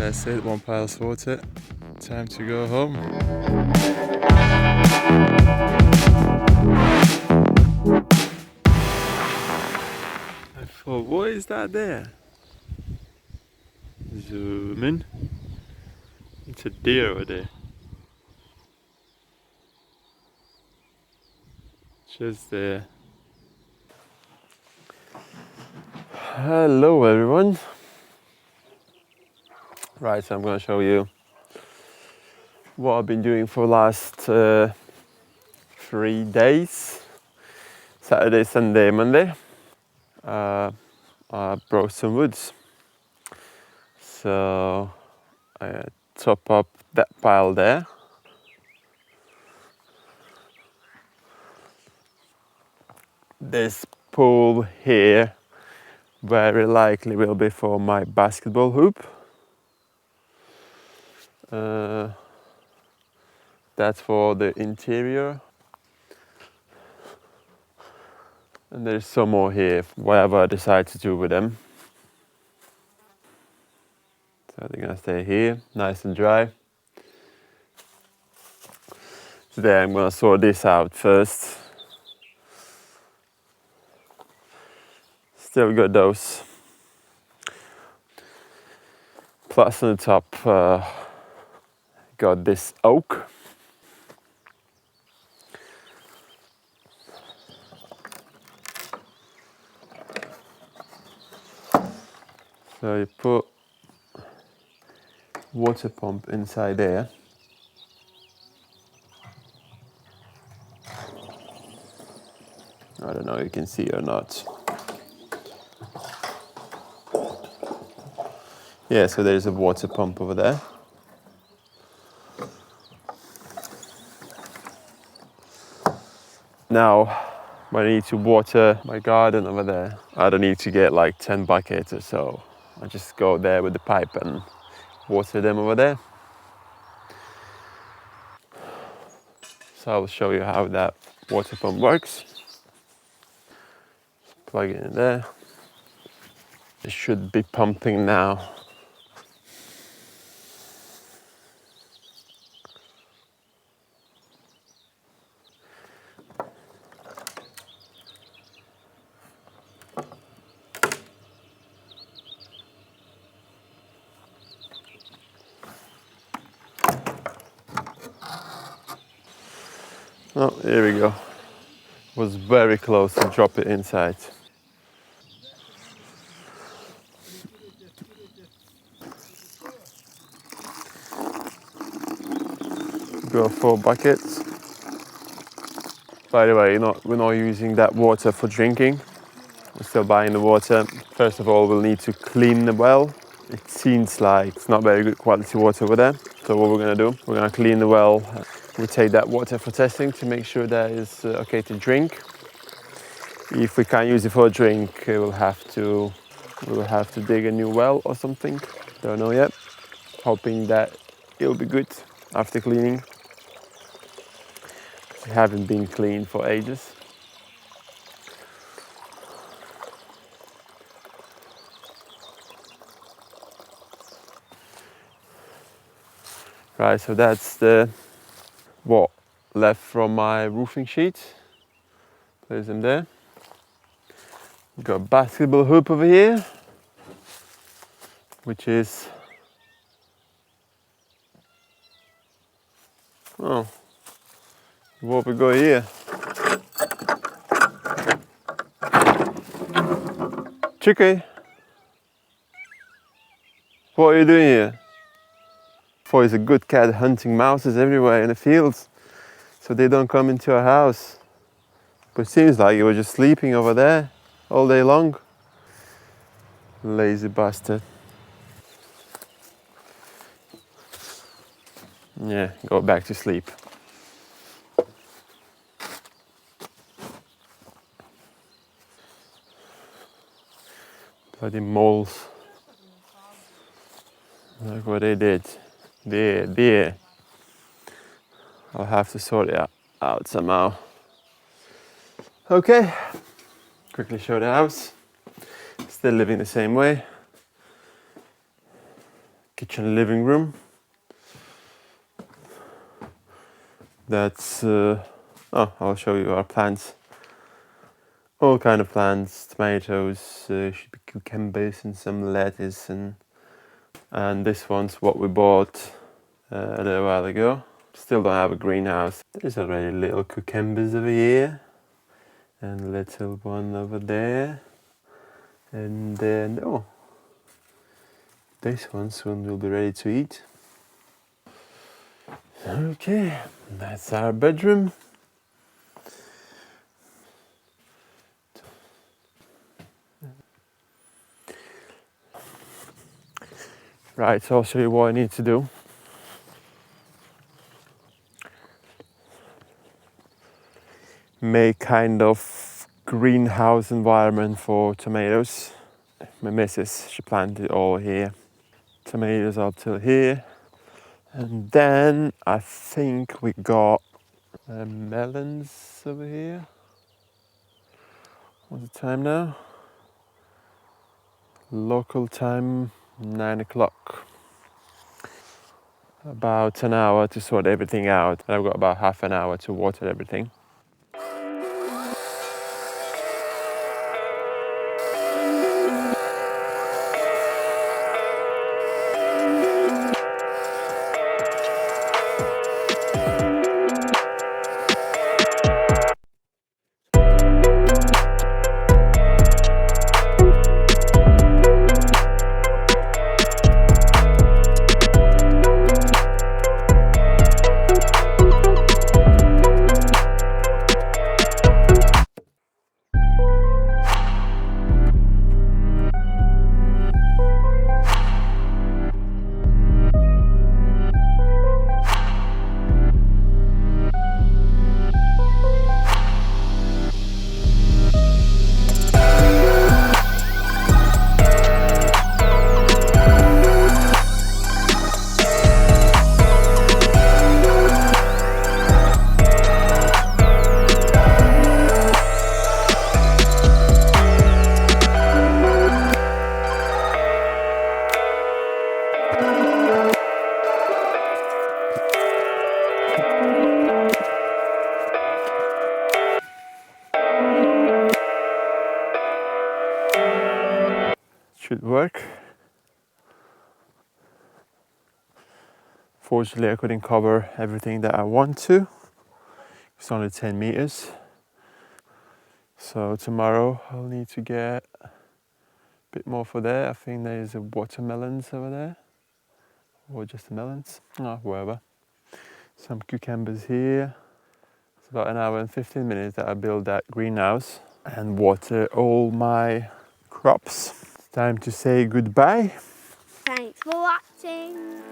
That's it, one pile sorted. Time to go home. I thought, what is that there? Zoom in. It's a deer over there. Just there. Hello everyone. Right, so I'm going to show you what I've been doing for the last 3 days. Saturday, Sunday, Monday. I brought some woods. So I top up that pile there. This pool here very likely will be for my basketball hoop. That's for the interior. And there's some more here, whatever I decide to do with them. So they're gonna stay here, nice and dry. Today I'm gonna sort this out first. Still got those. Plus on the top, got this oak. So you put water pump inside there. I don't know if you can see or not. Yeah, so there's a water pump over there. Now, when I need to water my garden over there, I don't need to get like 10 buckets or so. I just go there with the pipe and water them over there. So I'll show you how that water pump works. Plug it in there. It should be pumping now. Oh, here we go. Was very close to drop it inside. Go 4 buckets. By the way, we're not using that water for drinking. We're still buying the water. First of all, we'll need to clean the well. It seems like it's not very good quality water over there. So what we're gonna do, we're gonna clean the well. We take that water for testing to make sure that it's okay to drink. If we can't use it for a drink, we'll have to dig a new well or something. Don't know yet. Hoping that it'll be good after cleaning. It haven't been cleaned for ages. Right, so that's the what left from my roofing sheet. Place them there. Got a basketball hoop over here, which is what we got here. Chicky, what are you doing here? For is a good cat hunting mouses everywhere in the fields, so they don't come into our house. But it seems like you were just sleeping over there all day long. Lazy bastard. Yeah, go back to sleep. Bloody moles. Look what they did. There. I'll have to sort it out somehow. Okay, quickly show the house. Still living the same way. kitchen living room. That's I'll show you our plants. All kind of plants, tomatoes, should be cucumbers and some lettuce, and this one's what we bought a little while ago. Still don't have a greenhouse. There's already little cucumbers over here and a little one over there, and then this one soon will be ready to eat. Okay, that's our bedroom. Right, so I'll show you what I need to do. Make kind of greenhouse environment for tomatoes. My missus, she planted it all here. Tomatoes up till here. And then I think we got melons over here. What's the time now? Local time, 9 o'clock. About an hour to sort everything out. And I've got about half an hour to water everything. Should work. Fortunately, I couldn't cover everything that I want to. It's only 10 meters. So tomorrow I'll need to get a bit more for there. I think there's a watermelons over there. Or just the melons. Wherever. Some cucumbers here. It's about an hour and 15 minutes that I build that greenhouse and water all my crops. It's time to say goodbye. Thanks for watching.